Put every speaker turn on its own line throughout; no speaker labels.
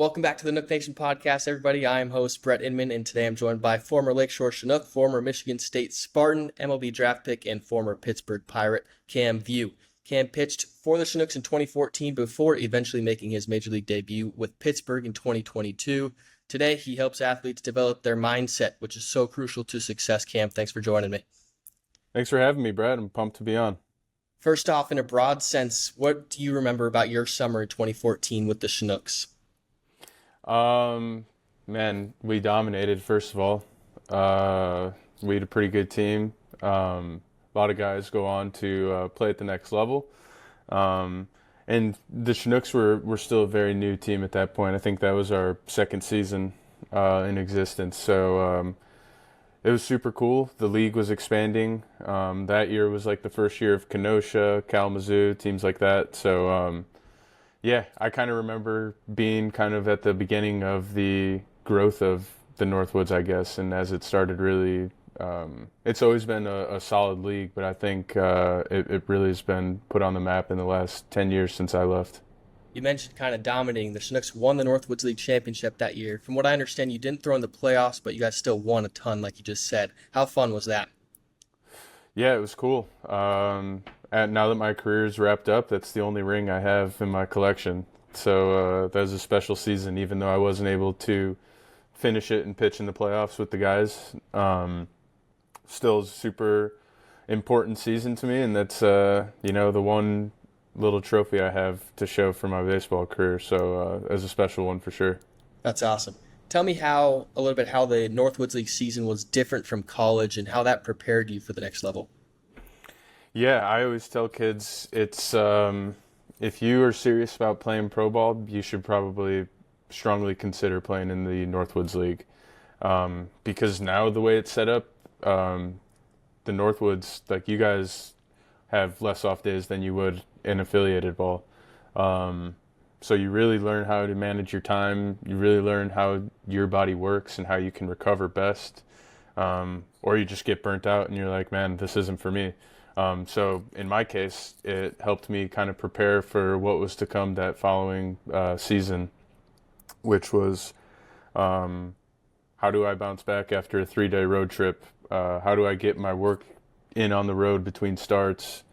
Welcome back to the Nook Nation podcast, everybody. I am host Brett Inman, and today I'm joined by former Lakeshore Chinook, former Michigan State Spartan, MLB draft pick, and former Pittsburgh Pirate Cam Vieaux. Cam pitched for the Chinooks in 2014 before eventually making his major league debut with Pittsburgh in 2022. Today, he helps athletes develop their mindset, which is so crucial to success. Cam, thanks for joining me.
Thanks for having me, Brad. I'm pumped to be on.
First off, in a broad sense, what do you remember about your summer in 2014 with the Chinooks?
Man, we dominated, first of all. We had a pretty good team. A lot of guys go on to play at the next level. And the Chinooks were still a very new team at that point. I think that was our second season in existence. So it was super cool. The league was expanding. That year was like the first year of Kenosha, Kalamazoo, teams like that. So yeah, I kind of remember being kind of at the beginning of the growth of the Northwoods, I guess. And as it started really, it's always been a solid league, but I think it really has been put on the map in the last 10 years since I left.
You mentioned kind of dominating. The Chinooks won the Northwoods League Championship that year. From what I understand, you didn't throw in the playoffs, but you guys still won a ton, like you just said. How fun was that?
Yeah, it was cool. And now that my career's wrapped up, that's the only ring I have in my collection. So that was a special season, even though I wasn't able to finish it and pitch in the playoffs with the guys. Still a super important season to me, and that's the one little trophy I have to show for my baseball career. So it was a special one for sure.
That's awesome. Tell me a little bit how the Northwoods League season was different from college and how that prepared you for the next level.
Yeah, I always tell kids it's if you are serious about playing pro ball, you should probably strongly consider playing in the Northwoods League, because now the way it's set up, the Northwoods, like, you guys have less off days than you would in affiliated ball. So you really learn how to manage your time. You really learn how your body works and how you can recover best. Or you just get burnt out and you're like, man, this isn't for me. So in my case, it helped me kind of prepare for what was to come that following season, which was how do I bounce back after a 3-day road trip? How do I get my work in on the road between starts,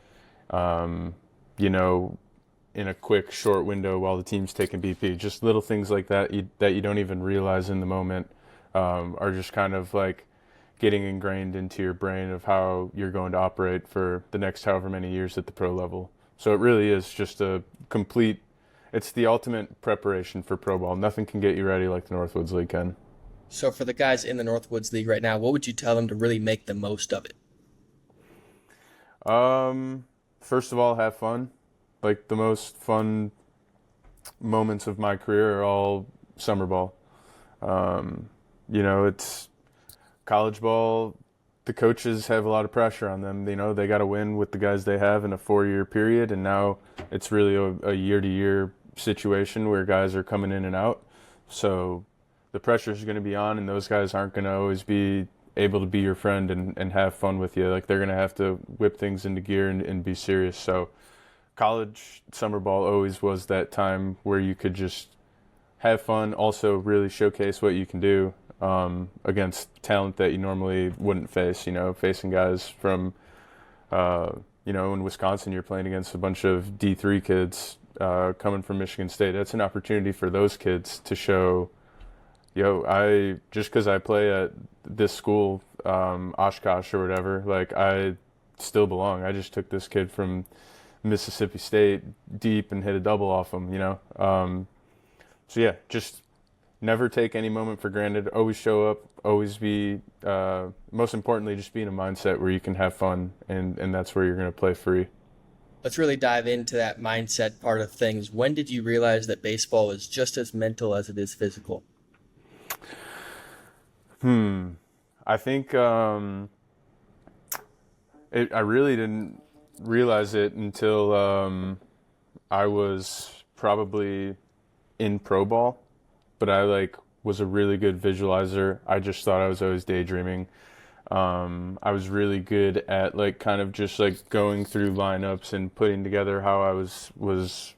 in a quick, short window while the team's taking BP? Just little things like that that you don't even realize in the moment are just kind of like getting ingrained into your brain of how you're going to operate for the next however many years at the pro level. So it really is just it's the ultimate preparation for pro ball. Nothing can get you ready like the Northwoods League can.
So for the guys in the Northwoods League right now, what would you tell them to really make the most of it?
First of all, have fun. Like, the most fun moments of my career are all summer ball. It's college ball. The coaches have a lot of pressure on them. They got to win with the guys they have in a 4-year period, and now it's really a year-to-year situation where guys are coming in and out. So the pressure is going to be on, and those guys aren't going to always be able to be your friend and have fun with you. Like, they're going to have to whip things into gear and be serious. So college summer ball always was that time where you could just have fun, also really showcase what you can do against talent that you normally wouldn't face. Facing guys from, in Wisconsin, you're playing against a bunch of D3 kids coming from Michigan State. That's an opportunity for those kids to show, just because I play at this school, Oshkosh or whatever, like, I still belong. I just took this kid from Mississippi State deep and hit a double off him, So yeah, just never take any moment for granted. Always show up, always be, most importantly, just be in a mindset where you can have fun, and that's where you're going to play free.
Let's really dive into that mindset part of things. When did you realize that baseball is just as mental as it is physical?
I think I really didn't realize it until I was probably in pro ball, but I was a really good visualizer. I just thought I was always daydreaming. I was really good at kind of just going through lineups and putting together how I was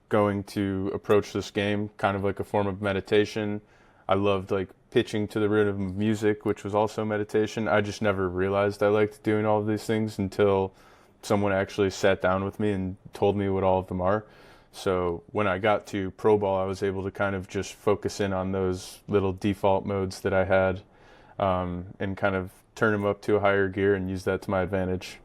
going to approach this game kind of like a form of meditation. I loved like pitching to the rhythm of music, which was also meditation. I just never realized I liked doing all of these things until someone actually sat down with me and told me what all of them are. So when I got to pro ball, I was able to kind of just focus in on those little default modes that I had, and kind of turn them up to a higher gear and use that to my advantage.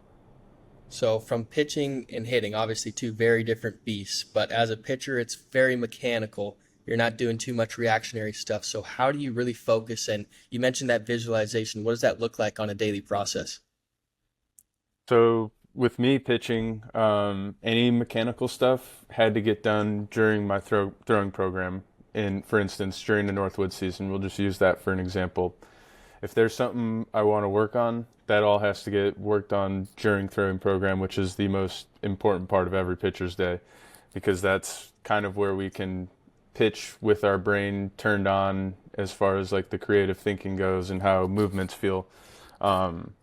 So from pitching and hitting, obviously two very different beasts, but as a pitcher, it's very mechanical. You're not doing too much reactionary stuff. So how do you really focus? And you mentioned that visualization. What does that look like on a daily process?
So with me pitching, any mechanical stuff had to get done during my throwing program. For instance, during the Northwood season, we'll just use that for an example. If there's something I want to work on, that all has to get worked on during throwing program, which is the most important part of every pitcher's day, because that's kind of where we can pitch with our brain turned on as far as like the creative thinking goes and how movements feel. Um,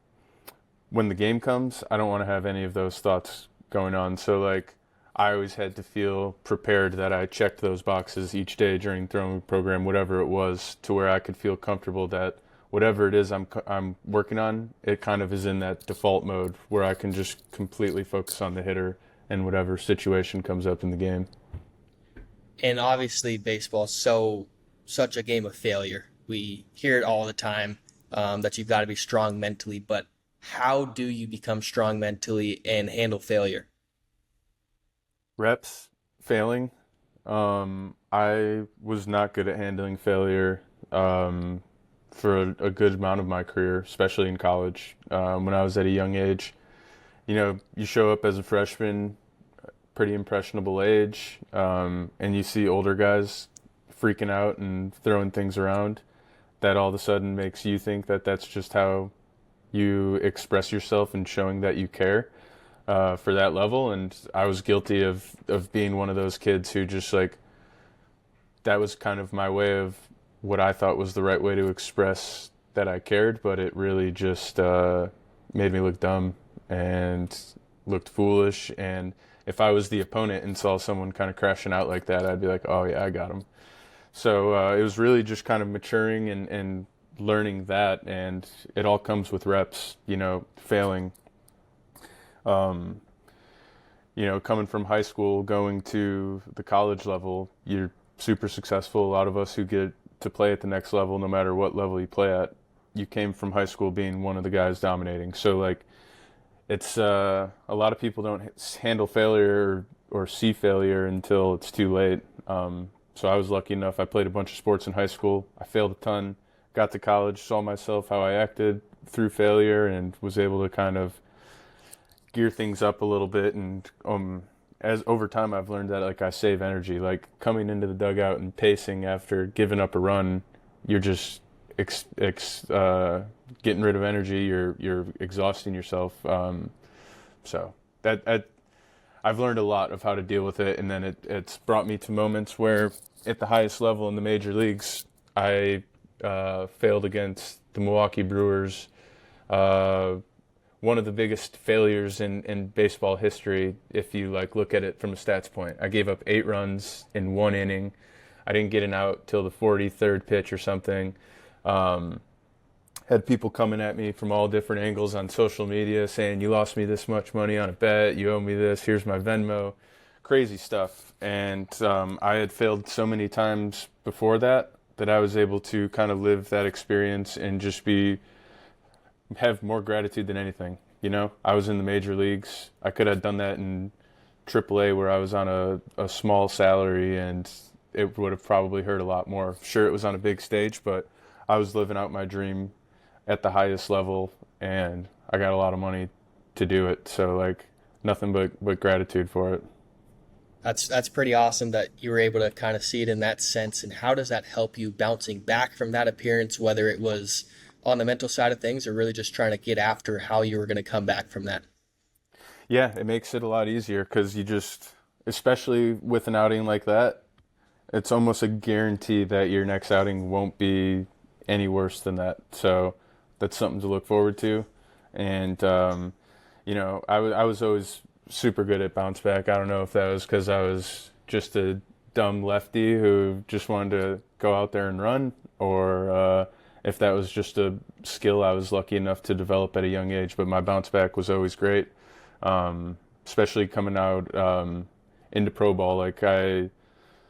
when the game comes, I don't want to have any of those thoughts going on. So like I always had to feel prepared that I checked those boxes each day during throwing program, whatever it was, to where I could feel comfortable that whatever it is I'm working on, it kind of is in that default mode where I can just completely focus on the hitter and whatever situation comes up in the game.
And obviously, baseball is such a game of failure. We hear it all the time, that you've got to be strong mentally. But how do you become strong mentally and handle failure?
Reps, failing. I was not good at handling failure, for a good amount of my career, especially in college. When I was at a young age, you show up as a freshman, pretty impressionable age, and you see older guys freaking out and throwing things around. That all of a sudden makes you think that that's just how you express yourself and showing that you care, for that level. And I was guilty of being one of those kids who just like, that was kind of my way of what I thought was the right way to express that I cared, but it really just made me look dumb and looked foolish. And if I was the opponent and saw someone kind of crashing out like that, I'd be like, oh yeah, I got him. So it was really just kind of maturing and learning that, and it all comes with reps, failing. Um, Coming from high school, going to the college level, you're super successful. A lot of us who get to play at the next level, no matter what level you play at, you came from high school being one of the guys dominating. So like, it's a lot of people don't handle failure or see failure until it's too late. So I was lucky enough. I played a bunch of sports in high school. I failed a ton. Got to college, saw myself how I acted through failure, and was able to kind of gear things up a little bit. And as over time, I've learned that like I save energy. Like coming into the dugout and pacing after giving up a run, you're just getting rid of energy. You're exhausting yourself. So that I've learned a lot of how to deal with it, and then it's brought me to moments where at the highest level in the major leagues, I failed against the Milwaukee Brewers. One of the biggest failures in baseball history, if you like look at it from a stats point. I gave up 8 runs in 1 inning. I didn't get an out till the 43rd pitch or something. Had people coming at me from all different angles on social media saying, you lost me this much money on a bet, you owe me this, here's my Venmo, crazy stuff. And I had failed so many times before that I was able to kind of live that experience and just have more gratitude than anything. I was in the major leagues. I could have done that in AAA where I was on a small salary, and it would have probably hurt a lot more. Sure, it was on a big stage, but I was living out my dream at the highest level, and I got a lot of money to do it. So like nothing but gratitude for it.
That's pretty awesome that you were able to kind of see it in that sense. And how does that help you bouncing back from that appearance, whether it was on the mental side of things or really just trying to get after how you were going to come back from that?
Yeah, it makes it a lot easier because especially with an outing like that, it's almost a guarantee that your next outing won't be any worse than that. So that's something to look forward to. And, I was always super good at bounce back. I don't know if that was because I was just a dumb lefty who just wanted to go out there and run, or if that was just a skill I was lucky enough to develop at a young age. But my bounce back was always great, especially coming out into pro ball.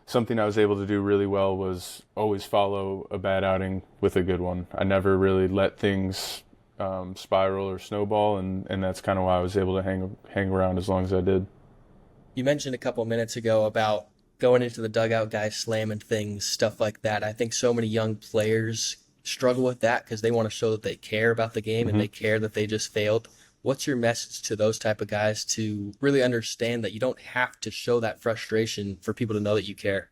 Something I was able to do really well was always follow a bad outing with a good one. I never really let things spiral or snowball, and that's kind of why I was able to hang around as long as I did.
You mentioned a couple minutes ago about going into the dugout, guys slamming things, stuff like that. I think so many young players struggle with that because they want to show that they care about the game and they care that they just failed. What's your message to those type of guys to really understand that you don't have to show that frustration for people to know that you care?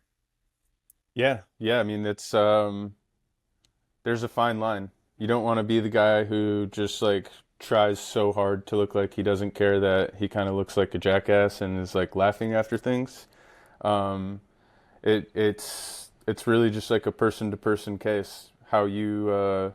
Yeah. I mean, it's there's a fine line. You don't want to be the guy who just like tries so hard to look like he doesn't care that he kind of looks like a jackass and is like laughing after things. Um, it's really just like a person to person case. How you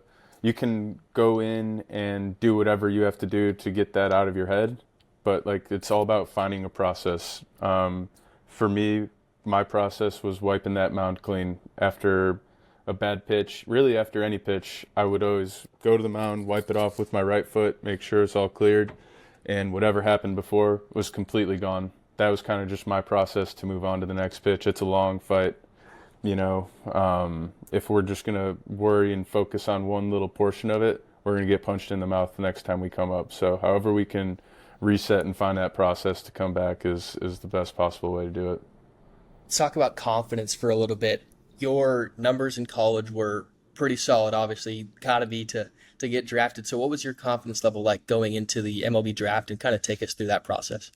can go in and do whatever you have to do to get that out of your head, but like it's all about finding a process. For me, my process was wiping that mound clean after a bad pitch. Really, after any pitch, I would always go to the mound, wipe it off with my right foot, make sure it's all cleared, and whatever happened before was completely gone. That was kind of just my process to move on to the next pitch. It's a long fight, you know. If we're just gonna worry and focus on one little portion of it, we're gonna get punched in the mouth the next time we come up. So however we can reset and find that process to come back is the best possible way to do it.
Let's talk about confidence for a little bit. Your numbers in college were pretty solid, obviously, gotta be to get drafted. So what was your confidence level like going into the MLB draft, and kind of take us through that process?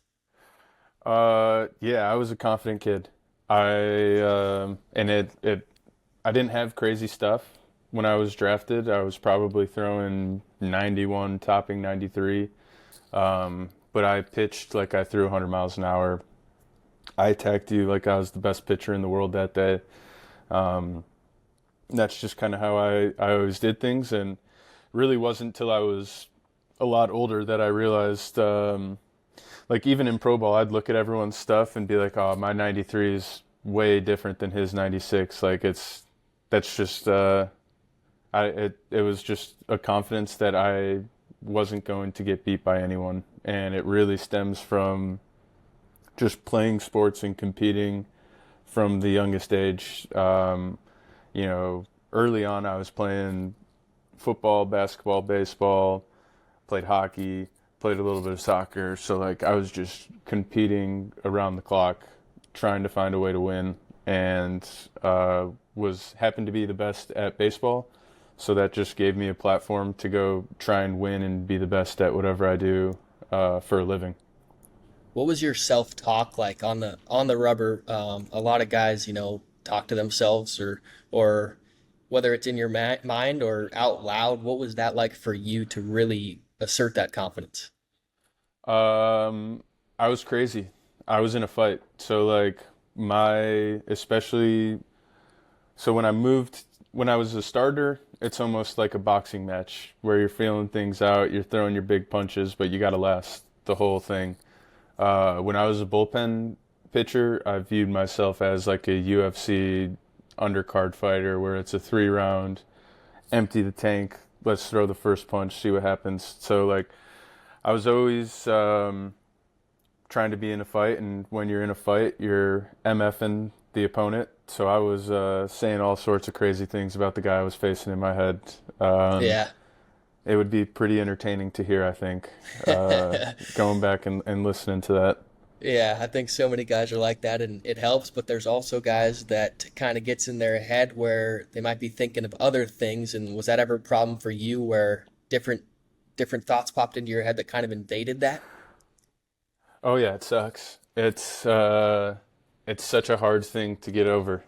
Yeah, I was a confident kid. And I didn't have crazy stuff when I was drafted. I was probably throwing 91, topping 93. But I pitched like I threw 100 miles an hour. I attacked you like I was the best pitcher in the world that day. Um, that's just kind of how I always did things, and really wasn't until I was a lot older that I realized, like even in pro ball, I'd look at everyone's stuff and be like, oh, my 93 is way different than his 96. Like that's just, it was just a confidence that I wasn't going to get beat by anyone. And it really stems from just playing sports and competing from the youngest age. You know, early on I was playing football, basketball, baseball, played hockey, played a little bit of soccer. So like I was just competing around the clock, trying to find a way to win, and was happened to be the best at baseball. So that just gave me a platform to go try and win and be the best at whatever I do for a living.
What was your self-talk like on the rubber? A lot of guys, talk to themselves, or whether it's in your mind or out loud. What was that like for you to really assert that confidence?
Um, I was crazy. I was in a fight. So like especially, so when I was a starter, it's almost like a boxing match where you're feeling things out, you're throwing your big punches, but you got to last the whole thing. When I was a bullpen pitcher, I viewed myself as like a UFC undercard fighter where it's a 3 round, empty the tank, let's throw the first punch, see what happens. So like I was always trying to be in a fight, and when you're in a fight, you're MFing the opponent. So I was saying all sorts of crazy things about the guy I was facing in my head. Um,
Yeah.
it would be pretty entertaining to hear, I think, going back and listening to that.
Yeah, I think so many guys are like that, and it helps, but there's also guys that kind of gets in their head where they might be thinking of other things. And was that ever a problem for you where different thoughts popped into your head that kind of invaded that?
Oh yeah, it sucks. It's such a hard thing to get over.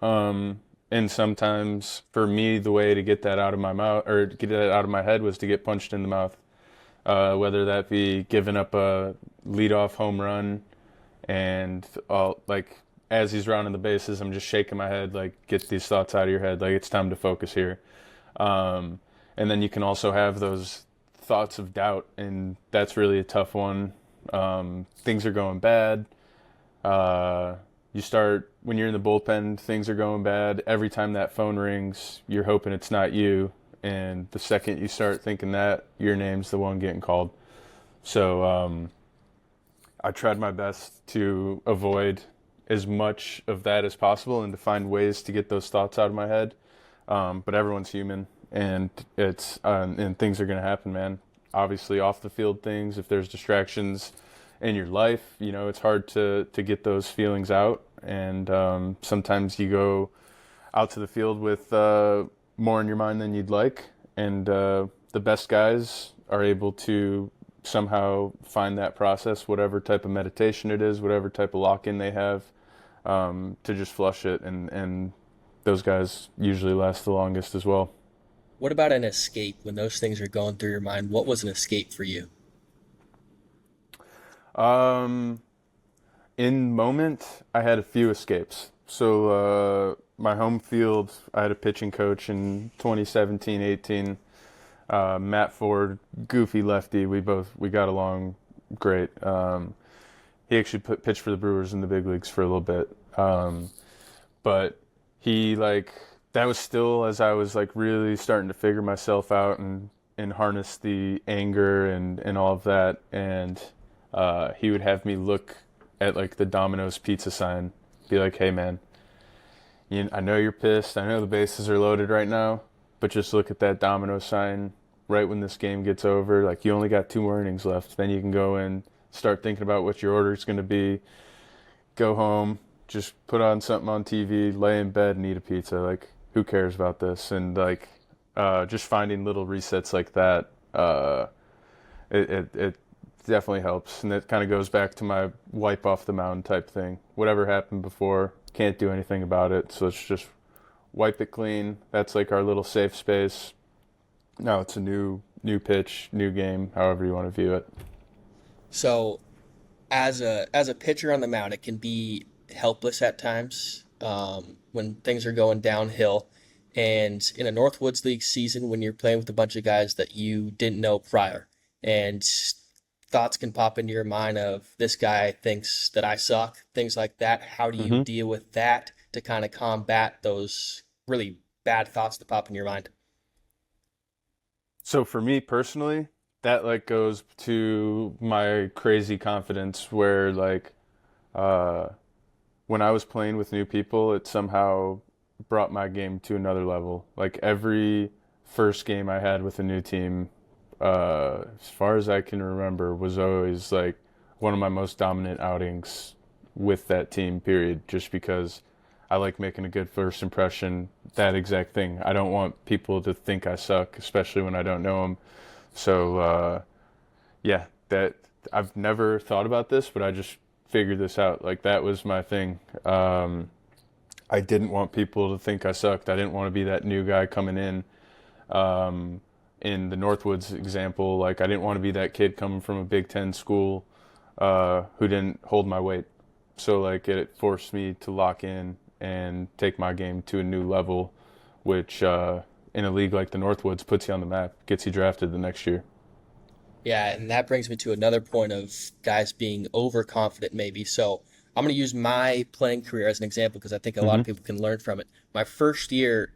And sometimes for me, the way to get that out of my mouth or to get that out of my head was to get punched in the mouth. Whether that be giving up a leadoff home run and like as he's rounding the bases, I'm just shaking my head like, get these thoughts out of your head. Like it's time to focus here. Um, and then you can also have those thoughts of doubt, and that's really a tough one. Things are going bad. Uh, you start, when you're in the bullpen, things are going bad. Every time that phone rings, you're hoping it's not you. And the second you start thinking that, your name's the one getting called. So I tried my best to avoid as much of that as possible and to find ways to get those thoughts out of my head. But everyone's human, and and things are going to happen, man. Obviously, off the field things, if there's distractions in your life, it's hard to get those feelings out. And sometimes you go out to the field with more in your mind than you'd like. And the best guys are able to somehow find that process, whatever type of meditation it is, whatever type of lock-in they have, to just flush it. And those guys usually last the longest as well.
What about an escape when those things are going through your mind? What was an escape for you?
In moment, I had a few escapes. So my home field, I had a pitching coach in 2017-18. Matt Ford, goofy lefty. We got along great. He actually pitched for the Brewers in the big leagues for a little bit. But he that was still as I was really starting to figure myself out and harness the anger and all of that. And he would have me look at the Domino's pizza sign, be like, "Hey man, I know you're pissed. I know the bases are loaded right now, but just look at that Domino's sign right when this game gets over. You only got 2 more innings left. Then you can go in, start thinking about what your order is going to be, go home, just put on something on TV, lay in bed and eat a pizza. Who cares about this?" And just finding little resets like that, it definitely helps. And it kind of goes back to my wipe off the mound type thing. Whatever happened before, can't do anything about it. So let's just wipe it clean. That's our little safe space. Now it's a new pitch, new game, however you want to view it.
So as a pitcher on the mound, it can be helpless at times when things are going downhill. And in a Northwoods League season, when you're playing with a bunch of guys that you didn't know prior, and thoughts can pop into your mind of, this guy thinks that I suck, things like that. How do you deal with that to kind of combat those really bad thoughts that pop in your mind?
So for me personally, that goes to my crazy confidence where when I was playing with new people, it somehow brought my game to another level. Every first game I had with a new team, as far as I can remember, was always one of my most dominant outings with that team, period, just because I like making a good first impression, that exact thing. I don't want people to think I suck, especially when I don't know them. So, yeah, that I've never thought about this, but I just figured this out. That was my thing. I didn't want people to think I sucked. I didn't want to be that new guy coming in. In the Northwoods example, I didn't want to be that kid coming from a Big Ten school who didn't hold my weight. So it forced me to lock in and take my game to a new level, which in a league like the Northwoods puts you on the map, gets you drafted the next year.
Yeah, and that brings me to another point of guys being overconfident maybe. So I'm going to use my playing career as an example because I think a lot of people can learn from it. My first year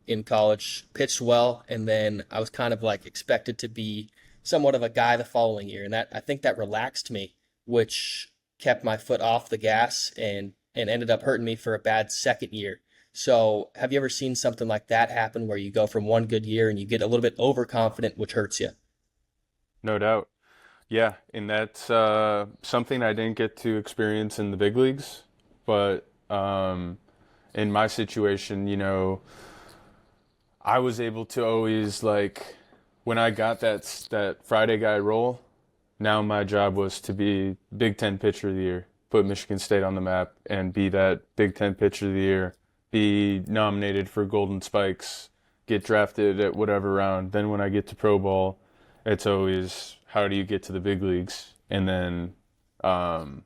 in college, pitched well, and then I was kind of expected to be somewhat of a guy the following year. And I think that relaxed me, which kept my foot off the gas and ended up hurting me for a bad second year. So have you ever seen something like that happen where you go from one good year and you get a little bit overconfident, which hurts you?
No doubt. Yeah, and that's something I didn't get to experience in the big leagues. But in my situation, I was able to always, when I got that Friday guy role, now my job was to be Big Ten Pitcher of the Year, put Michigan State on the map, and be that Big Ten Pitcher of the Year, be nominated for Golden Spikes, get drafted at whatever round. Then when I get to Pro Bowl, it's always, how do you get to the big leagues? And then the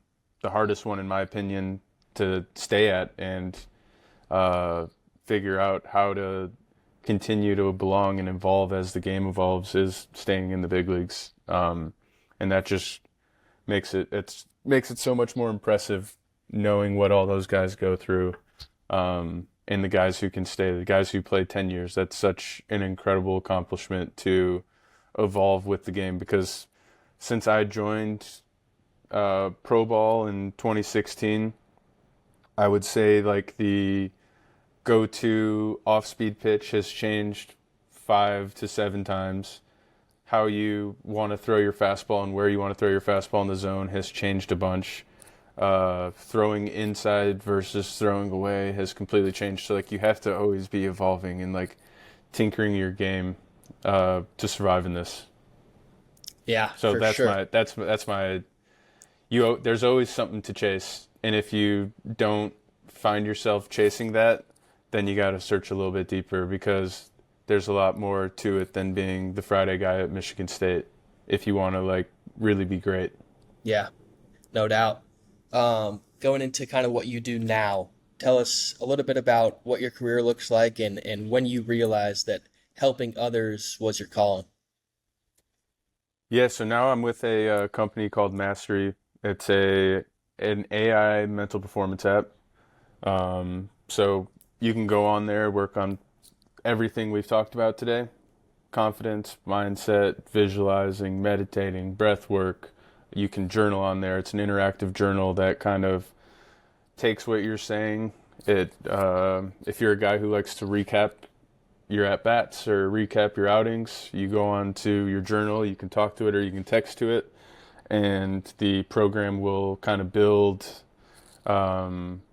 hardest one, in my opinion, to stay at and figure out how to continue to belong and evolve as the game evolves is staying in the big leagues. And that just makes it so much more impressive knowing what all those guys go through, and the guys who can stay, the guys who play 10 years, that's such an incredible accomplishment to evolve with the game. Because since I joined pro ball in 2016, I would say like the go-to off-speed pitch has changed 5 to 7 times. How you want to throw your fastball and where you want to throw your fastball in the zone has changed a bunch. Throwing inside versus throwing away has completely changed. So like you have to always be evolving and like tinkering your game to survive in this.
Yeah,
So
for
that's
sure.
my there's always something to chase, and if you don't find yourself chasing that, then you got to search a little bit deeper, because there's a lot more to it than being the Friday guy at Michigan State if you want to like really be great.
Yeah, no doubt. Going into kind of what you do now, tell us a little bit about what your career looks like and when you realized that helping others was your calling.
Yeah, so now I'm with a company called Mastery. It's a an AI mental performance app. So you can go on there, work on everything we've talked about today: confidence, mindset, visualizing, meditating, breath work. You can journal on there. It's an interactive journal that kind of takes what you're saying. If you're a guy who likes to recap your at bats or recap your outings, you go on to your journal. You can talk to it or you can text to it, and the program will kind of build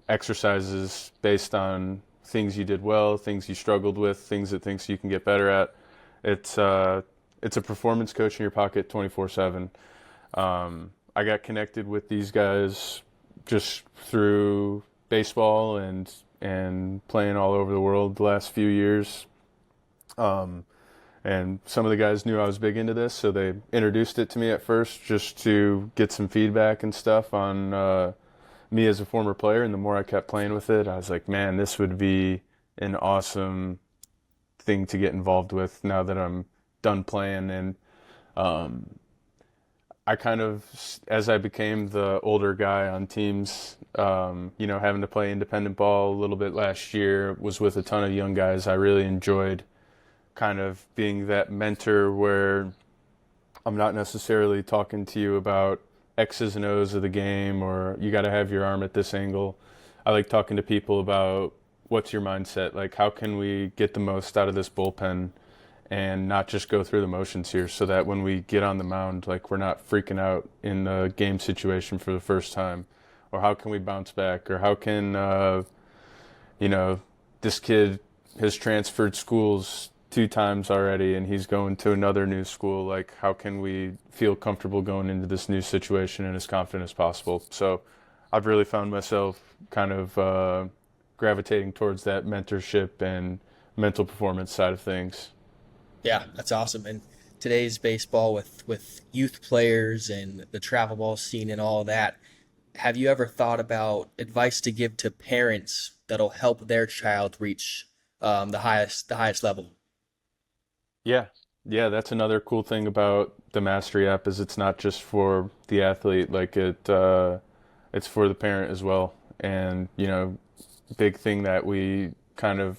exercises based on things you did well, things you struggled with, things it thinks you can get better at. It's a performance coach in your pocket 24/7. I got connected with these guys just through baseball and playing all over the world the last few years. Um, and some of the guys knew I was big into this, so they introduced it to me at first just to get some feedback and stuff on me as a former player. And the more I kept playing with it, I was like, man, this would be an awesome thing to get involved with now that I'm done playing. And um, I kind of, as I became the older guy on teams, having to play independent ball a little bit last year, was with a ton of young guys. I really enjoyed kind of being that mentor where I'm not necessarily talking to you about X's and O's of the game or you got to have your arm at this angle. I like talking to people about what's your mindset? Like, how can we get the most out of this bullpen and not just go through the motions here, so that when we get on the mound, like, we're not freaking out in the game situation for the first time? Or how can we bounce back? Or how can, this kid has transferred schools 2 times already and he's going to another new school. Like, how can we feel comfortable going into this new situation and as confident as possible? So I've really found myself kind of gravitating towards that mentorship and mental performance side of things.
Yeah, that's awesome. And today's baseball with youth players and the travel ball scene and all of that, have you ever thought about advice to give to parents that'll help their child reach the highest level?
Yeah. Yeah, that's another cool thing about the Mastery app is it's not just for the athlete, like it's for the parent as well. And, big thing that we kind of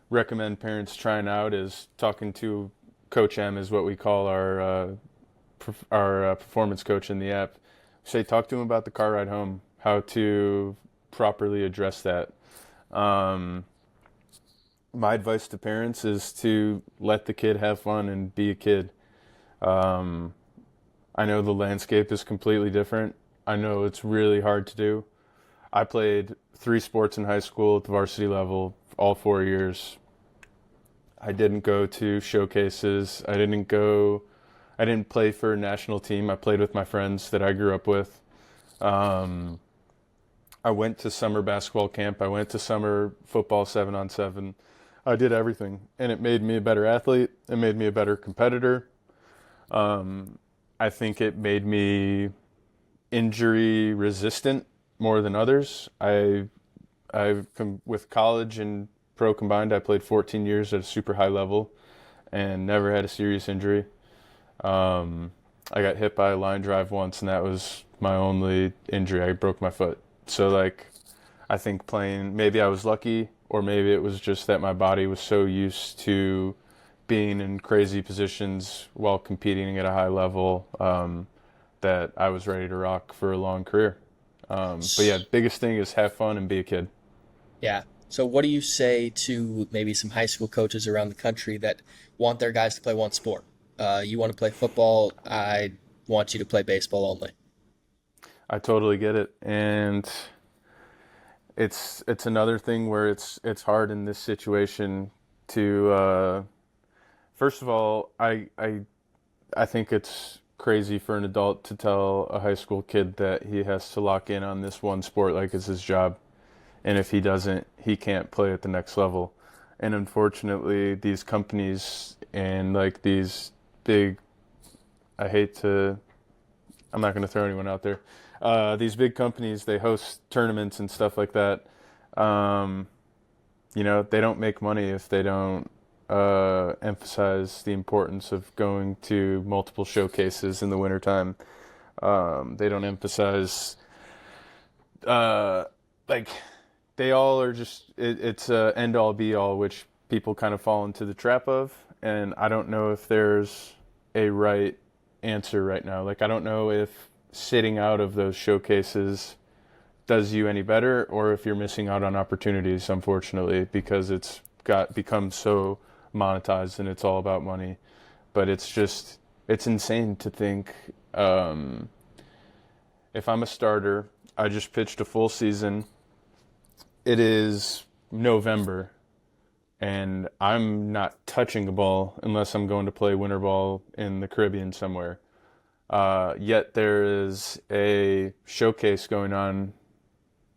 recommend parents trying out is talking to Coach M, is what we call our performance coach in the app. Say talk to him about the car ride home, how to properly address that. Um, my advice to parents is to let the kid have fun and be a kid. Um, I know the landscape is completely different. I know it's really hard to do. I played 3 sports in high school at the varsity level, all 4 years. I didn't go to showcases. I didn't play for a national team. I played with my friends that I grew up with. Um, I went to summer basketball camp. I went to summer football 7-on-7. I did everything, and it made me a better athlete. It made me a better competitor. Um, I think it made me injury resistant more than others. With college and pro combined, I played 14 years at a super high level and never had a serious injury. I got hit by a line drive once, and that was my only injury. I broke my foot. So like, I think playing, maybe I was lucky, or maybe it was just that my body was so used to being in crazy positions while competing at a high level, that I was ready to rock for a long career. But yeah, biggest thing is have fun and be a kid.
Yeah. So what do you say to maybe some high school coaches around the country that want their guys to play one sport? You want to play football, I want you to play baseball only.
I totally get it, and it's another thing where it's hard in this situation to. First of all, I think it's crazy for an adult to tell a high school kid that he has to lock in on this one sport like it's his job, and if he doesn't, he can't play at the next level. And unfortunately, these companies and like these big, I hate to, I'm not going to throw anyone out there. These big companies, they host tournaments and stuff like that. Um, they don't make money if they don't emphasize the importance of going to multiple showcases in the wintertime. They don't emphasize, uh, like, they all are just, it's a end all be all, which people kind of fall into the trap of. And I don't know if there's a right answer right now. Like, I don't know if sitting out of those showcases does you any better or if you're missing out on opportunities, unfortunately, because it's got become so monetized and it's all about money. But it's insane to think, if I'm a starter, I just pitched a full season. It is November, and I'm not touching a ball unless I'm going to play winter ball in the Caribbean somewhere. Yet there is a showcase going on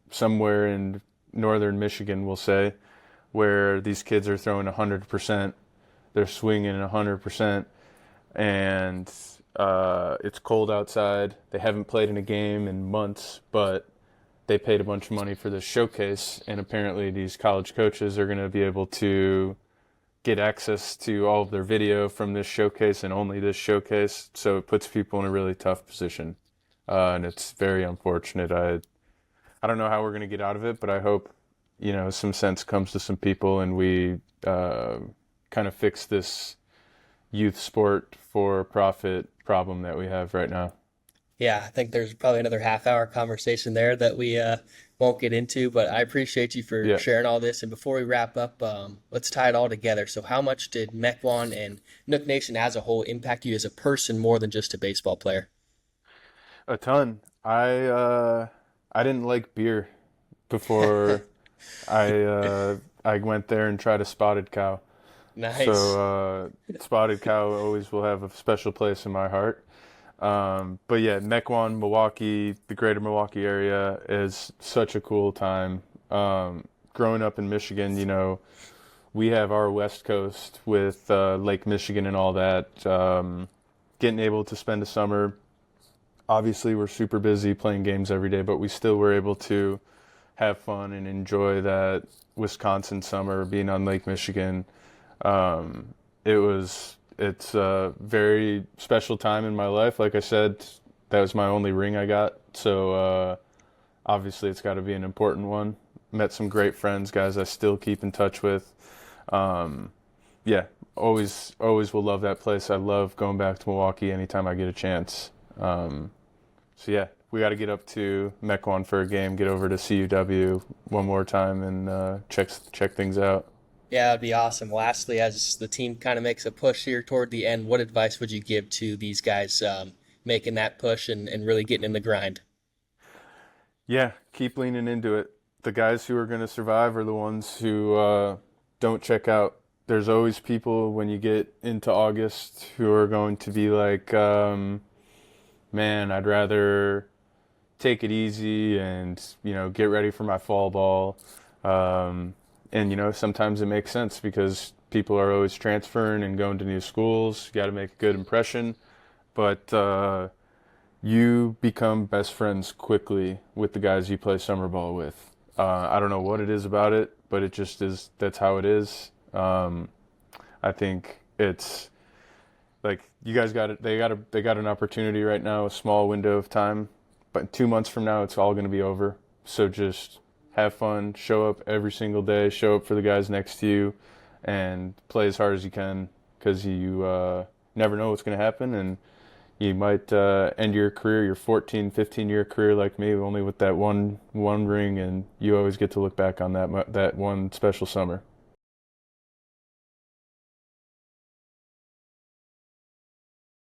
somewhere in northern Michigan, we'll say, where these kids are throwing 100%, they're swinging 100%, and it's cold outside. They haven't played in a game in months, but they paid a bunch of money for this showcase, and apparently these college coaches are going to be able to get access to all of their video from this showcase and only this showcase. So it puts people in a really tough position, and it's very unfortunate. I don't know how we're going to get out of it, but I hope some sense comes to some people and we kind of fix this youth sport for profit problem that we have right now.
Yeah, I think there's probably another half hour conversation there that we won't get into, but I appreciate you for
Yeah,
sharing all this. And before we wrap up, let's tie it all together. So, how much did Mequon and Nook Nation as a whole impact you as a person more than just a baseball player?
a ton. I didn't like beer before I went there and tried a spotted cow.
Nice.
So spotted cow always will have a special place in my heart. But yeah, Mequon, Milwaukee, the greater Milwaukee area is such a cool time. Growing up in Michigan, we have our West Coast with Lake Michigan and all that. Getting able to spend a summer, obviously we're super busy playing games every day, but we still were able to have fun and enjoy that Wisconsin summer being on Lake Michigan. Um, it's a very special time in my life. Like I said, that was my only ring I got. So, obviously it's got to be an important one. Met some great friends, guys I still keep in touch with. Um, yeah, always will love that place. I love going back to Milwaukee anytime I get a chance. So yeah, we got to get up to Mequon for a game, get over to CUW one more time and check things out.
Yeah, that'd be awesome. Lastly, as the team kind of makes a push here toward the end, what advice would you give to these guys making that push and really getting in the grind?
Yeah, keep leaning into it. The guys who are going to survive are the ones who don't check out. There's always people when you get into August who are going to be like, man, I'd rather take it easy and, get ready for my fall ball. And, sometimes it makes sense because people are always transferring and going to new schools. You got to make a good impression. But you become best friends quickly with the guys you play summer ball with. I don't know what it is about it, but it just is. That's how it is. I think it's like you guys got it. They got an opportunity right now, a small window of time, but 2 months from now, it's all going to be over. So just have fun, show up every single day, show up for the guys next to you, and play as hard as you can because you never know what's going to happen. And you might end your career, your 14, 15-year career like me, only with that one ring, and you always get to look back on that one special summer.